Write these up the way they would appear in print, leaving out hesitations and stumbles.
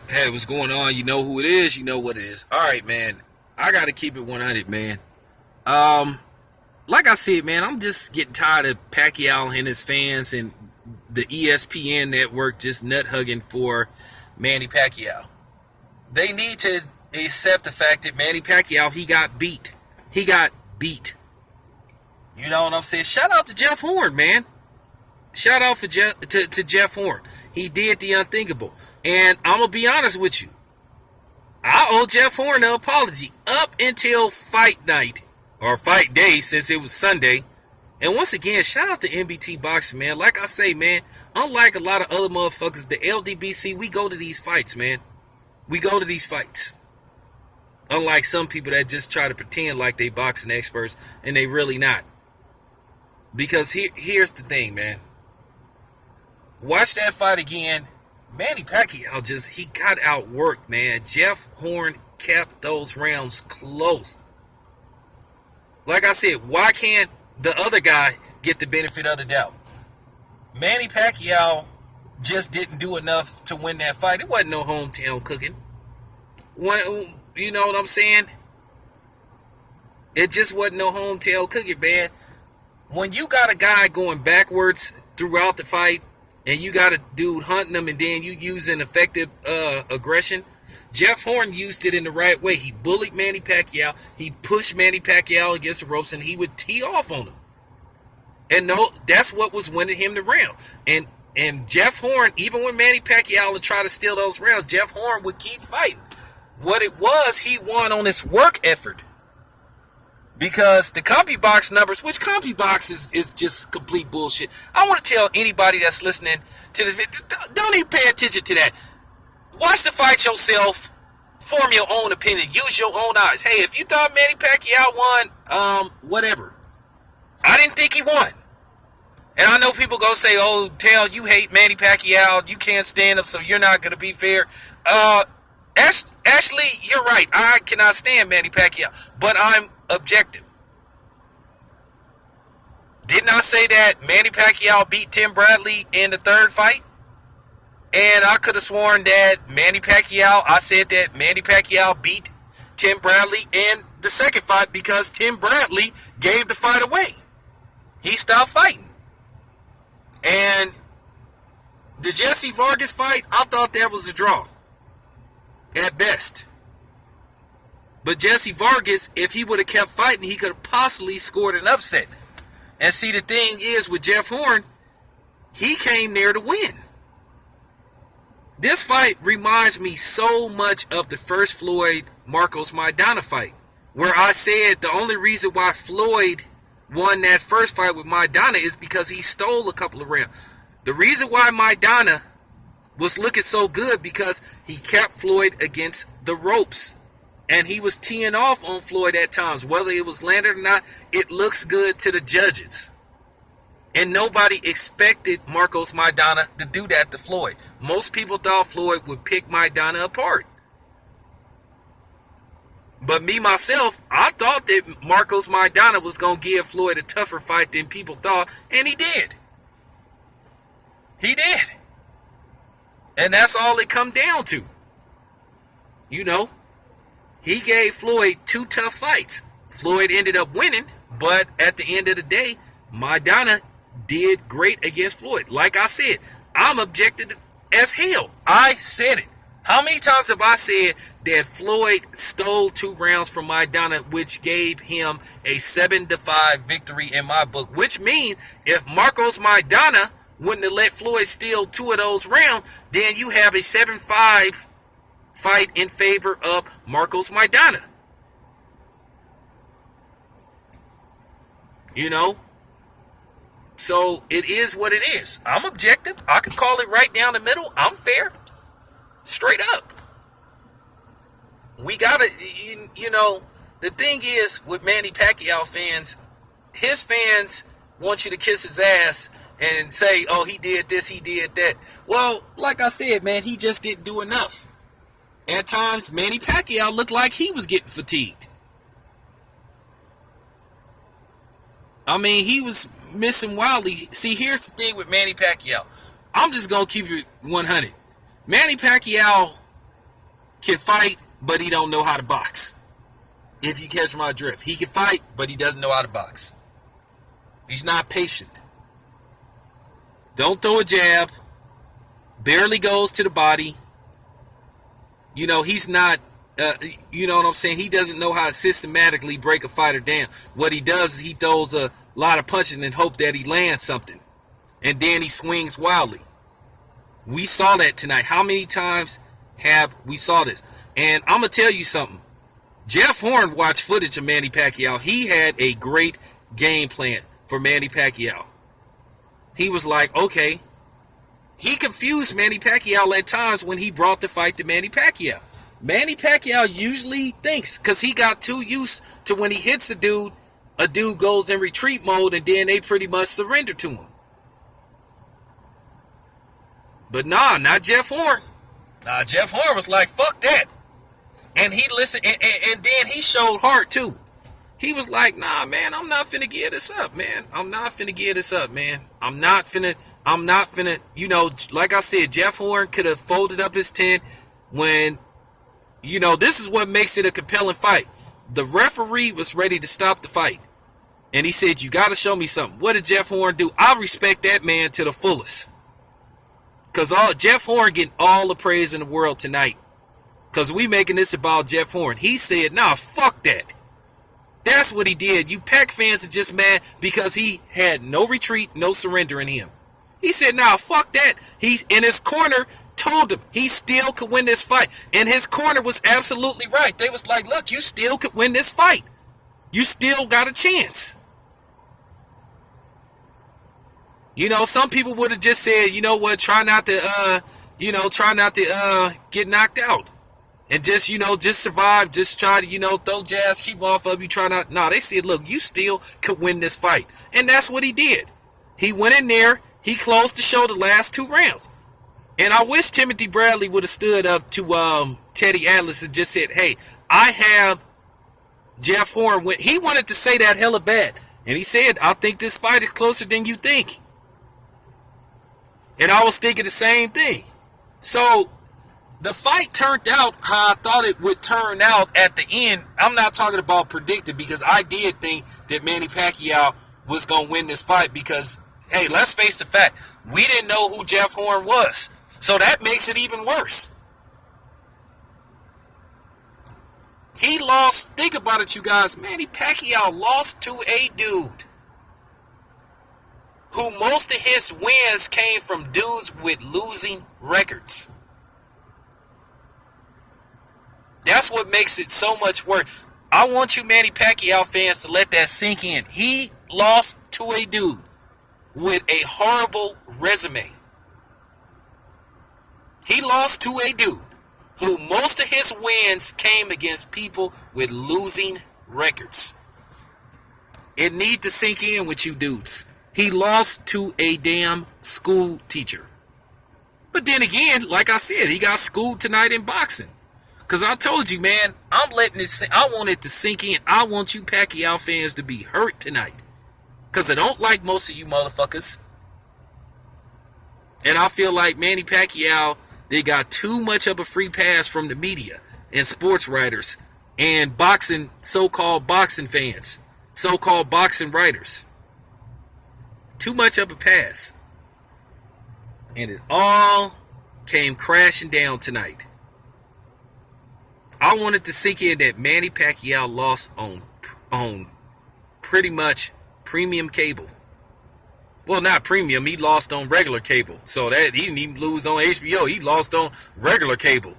Hey, what's going on? You know who it is. You know what it is. All right, man. I gotta keep it 100, man. Um, like I said, man, I'm just getting tired of Pacquiao and his fans and the ESPN network just nut hugging for Manny Pacquiao. They need to accept the fact that Manny Pacquiao he got beat. He got beat. You know what I'm saying? Shout out to Jeff Horn, man. Shout out for to Jeff Horn. He did the unthinkable. And I'm gonna be honest with you. I owe Jeff Horn an apology up until fight night or fight day since it was Sunday. And once again, shout out to NBT Boxing, man. Like I say, man, unlike a lot of other motherfuckers, the LDBC, we go to these fights, man. We go to these fights. Unlike some people that just try to pretend like they boxing experts and they really not. Because here's the thing, man. Watch that fight again. Manny Pacquiao he got outworked, man. Jeff Horn kept those rounds close. Like I said, why can't the other guy get the benefit of the doubt? Manny Pacquiao just didn't do enough to win that fight. It wasn't no hometown cooking. You know what I'm saying? It just wasn't no hometown cooking, man. When you got a guy going backwards throughout the fight, and you got a dude hunting him, and then you using effective aggression, Jeff Horn used it in the right way. He bullied Manny Pacquiao. He pushed Manny Pacquiao against the ropes, and he would tee off on him. And no, that's what was winning him the round. And Jeff Horn, even when Manny Pacquiao would try to steal those rounds, Jeff Horn would keep fighting. What it was, he won on his work effort. Because the CompuBox numbers, which CompuBox is just complete bullshit. I want to tell anybody that's listening to this video, don't even pay attention to that. Watch the fight yourself. Form your own opinion. Use your own eyes. Hey, if you thought Manny Pacquiao won, whatever. I didn't think he won. And I know people go say, oh, Tail, you hate Manny Pacquiao. You can't stand him, so you're not going to be fair. Actually, you're right. I cannot stand Manny Pacquiao. But I'm objective. Didn't I say that Manny Pacquiao beat Tim Bradley in the third fight? And I could have sworn that I said that Manny Pacquiao beat Tim Bradley in the second fight because Tim Bradley gave the fight away. He stopped fighting. And the Jesse Vargas fight, I thought that was a draw. At best. But Jesse Vargas, if he would have kept fighting, he could have possibly scored an upset. And see, the thing is with Jeff Horn, he came there to win. This fight reminds me so much of the first Floyd Marcos Maidana fight, where I said the only reason why Floyd won that first fight with Maidana is because he stole a couple of rounds. The reason why Maidana was looking so good because he kept Floyd against the ropes. And he was teeing off on Floyd at times. Whether it was landed or not, it looks good to the judges. And nobody expected Marcos Maidana to do that to Floyd. Most people thought Floyd would pick Maidana apart. But me, myself, I thought that Marcos Maidana was going to give Floyd a tougher fight than people thought. And he did. He did. And that's all it come down to. You know. He gave Floyd two tough fights. Floyd ended up winning, but at the end of the day, Maidana did great against Floyd. Like I said, I'm objective as hell. I said it. How many times have I said that Floyd stole 2 rounds from Maidana, which gave him a 7-5 victory in my book? Which means if Marcos Maidana wouldn't have let Floyd steal 2 of those rounds, then you have a 7-5 fight in favor of Marcos Maidana. You know? So it is what it is. I'm objective. I can call it right down the middle. I'm fair. Straight up. We gotta, you know, the thing is with Manny Pacquiao fans, his fans want you to kiss his ass and say, oh, he did this, he did that. Well, like I said, man, he just didn't do enough. At times, Manny Pacquiao looked like he was getting fatigued. I mean, he was missing wildly. See, here's the thing with Manny Pacquiao. I'm just going to keep it 100. Manny Pacquiao can fight, but he don't know how to box. If you catch my drift, he can fight, but he doesn't know how to box. He's not patient. Don't throw a jab. Barely goes to the body. You know, he's not, you know what I'm saying? He doesn't know how to systematically break a fighter down. What he does is he throws a lot of punches and hope that he lands something. And then he swings wildly. We saw that tonight. How many times have we saw this? And I'm going to tell you something. Jeff Horn watched footage of Manny Pacquiao. He had a great game plan for Manny Pacquiao. He was like, okay. He confused Manny Pacquiao at times when he brought the fight to Manny Pacquiao. Manny Pacquiao usually thinks, because he got too used to when he hits a dude goes in retreat mode and then they pretty much surrender to him. But nah, not Jeff Horn. Nah, Jeff Horn was like, fuck that. And he listened, and then he showed heart too. He was like, nah, man, I'm not finna give this up, man. I'm not finna, you know, like I said, Jeff Horn could have folded up his tent when, you know, this is what makes it a compelling fight. The referee was ready to stop the fight. And he said, you got to show me something. What did Jeff Horn do? I respect that man to the fullest. Because Jeff Horn getting all the praise in the world tonight. Because we making this about Jeff Horn. He said, nah, fuck that. That's what he did. You Pac fans are just mad because he had no retreat, no surrender in him. He said, nah, fuck that. He's in his corner, told him he still could win this fight. And his corner was absolutely right. They was like, look, you still could win this fight. You still got a chance. You know, some people would have just said, you know what, try not to get knocked out. And just, you know, just survive, just try to, you know, throw jabs, keep off of you, try not. No, they said, look, you still could win this fight. And that's what he did. He went in there, he closed the show the last 2 rounds. And I wish Timothy Bradley would have stood up to Teddy Atlas and just said, hey, I have Jeff Horn. He wanted to say that hella bad. And he said, I think this fight is closer than you think. And I was thinking the same thing. So the fight turned out how I thought it would turn out at the end. I'm not talking about predicted, because I did think that Manny Pacquiao was going to win this fight because, hey, let's face the fact, we didn't know who Jeff Horn was. So that makes it even worse. He lost, think about it, you guys, Manny Pacquiao lost to a dude who most of his wins came from dudes with losing records. That's what makes it so much worse. I want you Manny Pacquiao fans to let that sink in. He lost to a dude with a horrible resume. He lost to a dude who most of his wins came against people with losing records. It need to sink in with you dudes. He lost to a damn school teacher. But then again, like I said, he got schooled tonight in boxing. Because I told you, man, I'm letting it sink. I want it to sink in. I want you Pacquiao fans to be hurt tonight. Because I don't like most of you motherfuckers. And I feel like Manny Pacquiao, they got too much of a free pass from the media and sports writers and boxing, so-called boxing fans, so-called boxing writers. Too much of a pass. And it all came crashing down tonight. I wanted to sink in that Manny Pacquiao lost on pretty much premium cable. Well, not premium. He lost on regular cable. So that he didn't even lose on HBO. He lost on regular cable.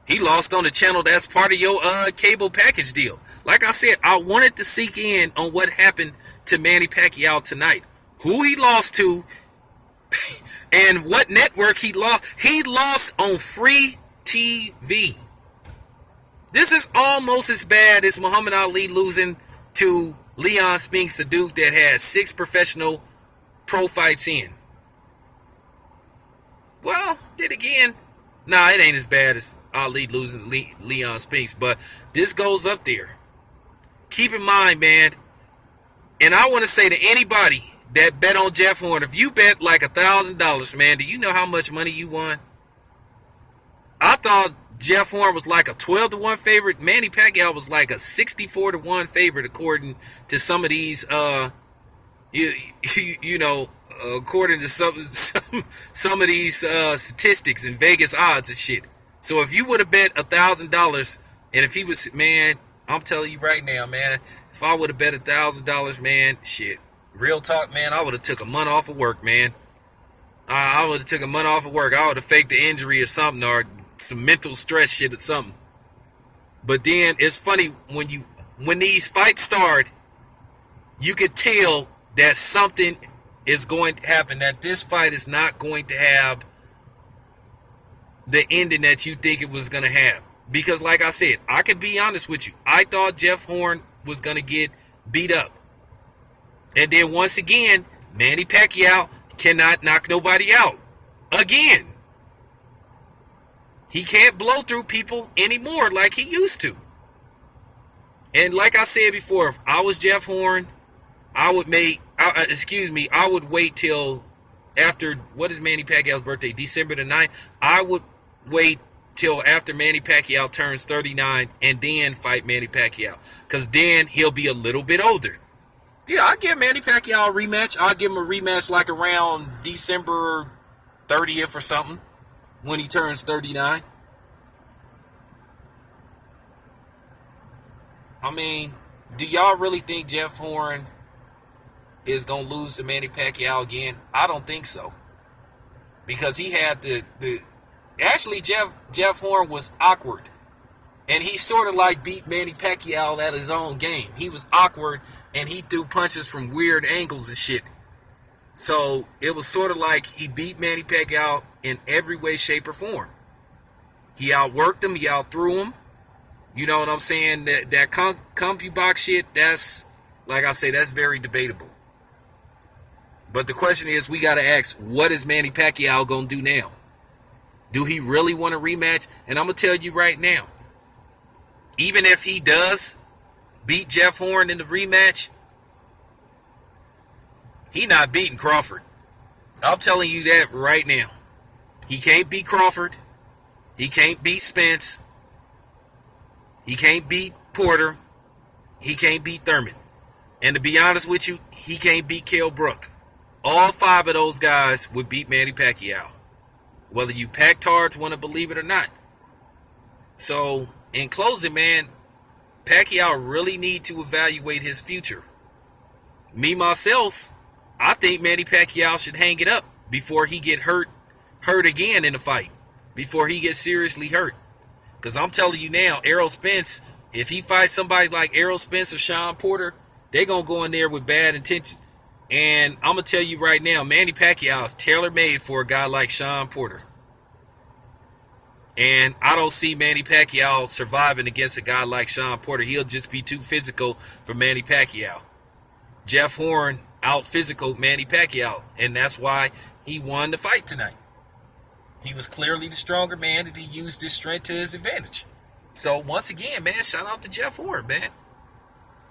He lost on the channel that's part of your cable package deal. Like I said, I wanted to sink in on what happened to Manny Pacquiao tonight. Who he lost to and what network he lost. He lost on free TV. This is almost as bad as Muhammad Ali losing to Leon Spinks, a dude that has 6 professional pro fights in. Well, then again, nah, it ain't as bad as Ali losing Leon Spinks, but this goes up there. Keep in mind, man, and I want to say to anybody that bet on Jeff Horn, if you bet like $1,000, man, do you know how much money you won? I thought Jeff Horn was like a 12-1 favorite. Manny Pacquiao was like a 64-1 favorite, according to some of these, you, you know, according to some of these statistics and Vegas odds and shit. So if you would have bet $1,000, and if he was, man, I'm telling you right now, man, if I would have bet $1,000, man, shit, real talk, man, I would have took a month off of work, man. I would have took a month off of work. I would have faked the injury or something, or some mental stress shit or something. But then it's funny when these fights start, you could tell that something is going to happen. That this fight is not going to have the ending that you think it was going to have. Because like I said, I can be honest with you. I thought Jeff Horn was going to get beat up. And then once again, Manny Pacquiao cannot knock nobody out. Again. He can't blow through people anymore like he used to. And like I said before, if I was Jeff Horn, I would wait till after, what is Manny Pacquiao's birthday? December the 9th. I would wait till after Manny Pacquiao turns 39 and then fight Manny Pacquiao. Because then he'll be a little bit older. Yeah, I'll give Manny Pacquiao a rematch. I'll give him a rematch like around December 30th or something when he turns 39. I mean, do y'all really think Jeff Horn is going to lose to Manny Pacquiao again? I don't think so. Because he had actually Jeff Horn was awkward. And he sort of like beat Manny Pacquiao at his own game. He was awkward and he threw punches from weird angles and shit. So it was sort of like he beat Manny Pacquiao in every way, shape, or form. He outworked him, he outthrew him. You know what I'm saying? That CompuBox shit, that's, like I say, that's very debatable. But the question is, we got to ask, what is Manny Pacquiao going to do now? Do he really want a rematch? And I'm going to tell you right now, even if he does beat Jeff Horn in the rematch, he not beating Crawford. I'm telling you that right now. He can't beat Crawford. He can't beat Spence. He can't beat Porter. He can't beat Thurman. And to be honest with you, he can't beat Kell Brook. All five of those guys would beat Manny Pacquiao. Whether you Pac-Tards want to believe it or not. So, in closing, man, Pacquiao really need to evaluate his future. Me, myself, I think Manny Pacquiao should hang it up before he get hurt again in the fight. Before he gets seriously hurt. Because I'm telling you now, Errol Spence, if he fights somebody like Errol Spence or Sean Porter, they're going to go in there with bad intention. And I'm going to tell you right now, Manny Pacquiao is tailor-made for a guy like Sean Porter. And I don't see Manny Pacquiao surviving against a guy like Sean Porter. He'll just be too physical for Manny Pacquiao. Jeff Horn out-physical Manny Pacquiao. And that's why he won the fight tonight. He was clearly the stronger man, and he used his strength to his advantage. So, once again, man, shout out to Jeff Horn, man.